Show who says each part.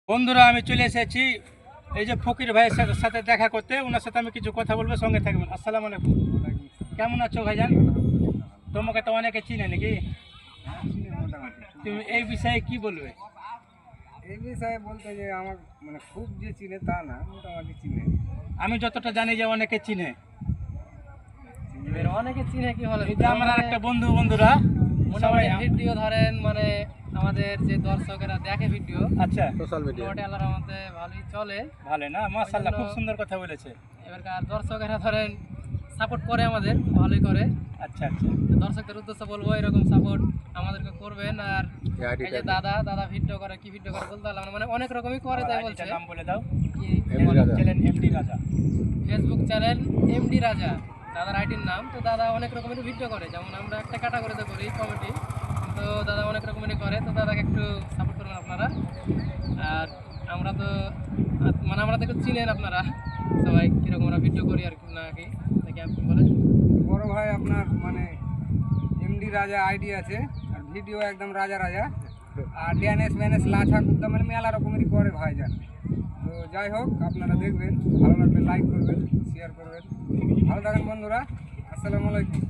Speaker 1: বন্ধুরা আমি চলে এসেছি এই যে ফকির ভাইয়ের সাথে দেখা করতে। ওনার সাথে আমি কিছু কথা বলবো, সঙ্গে থাকবেন। আসসালামু আলাইকুম। কেমন আছো ভাইজান? তোমাকে তো অনেকে চিনে নাকি? তুমি এই বিষয়ে কি বলবে?
Speaker 2: এই বিষয়ে বলতে যে আমার মানে খুব যে চিনে তা না, মোটামুটি চিনে।
Speaker 1: আমি যতটা জানি যে অনেকে চিনে।
Speaker 3: অনেকে চিনে কি হলো,
Speaker 1: এই যে আমার আর একটা বন্ধুরা সবাই
Speaker 3: ভিডিও ধরেন মানে আমাদের যে দর্শকেরা দেখে ভিডিও,
Speaker 1: আচ্ছা
Speaker 2: সোশ্যাল মিডিয়া
Speaker 3: মোটামুটি আমাদের ভালোই চলে।
Speaker 1: ভালো না? মাশাআল্লাহ, খুব সুন্দর কথা বলেছে।
Speaker 3: এবারকার দর্শকেরা ধরেন সাপোর্ট করে, আমাদের ভালোই করে।
Speaker 1: আচ্ছা আচ্ছা,
Speaker 3: দর্শকদের উদ্দেশ্যে বলবো এরকম সাপোর্ট আমাদেরকে করবেন। আর এই যে দাদা ভিডিও করে, কি ভিডিও করে বলতে পারলাম না, মানে অনেক রকমই করে তাই বলছে।
Speaker 1: নাম বলে দাও।
Speaker 3: কি
Speaker 1: চ্যানেল এমডি রাজা,
Speaker 3: ফেসবুক চ্যানেল এমডি রাজা দাদার আইডির নাম। তো দাদা অনেক রকমের ভিডিও করে, যেমন আমরা একটা ক্যাটাগরিতে করি কমেডি, তো দাদা অনেক রকমেরই করে। তো দাদাকে একটু সাপোর্ট করবেন আপনারা। আর আমরা তো মানে আমরা তো চিনেন আপনারা সবাই কীরকম আমরা ভিডিও করি আর কি না কি, নাকি আপনি বলেন?
Speaker 2: বড় ভাই আপনার মানে এমডি রাজা আইডি আছে, আর ভিডিও একদম রাজা রাজা, আর ড্যানেস ম্যানেস লাছা কুদ্দা মানে মেলা রকমেরই করে ভাইজান। তো যাই হোক, আপনারা দেখবেন, ভালো লাগলে লাইক করবেন, শেয়ার করবেন। ভালো থাকেন বন্ধুরা, আসসালামু আলাইকুম।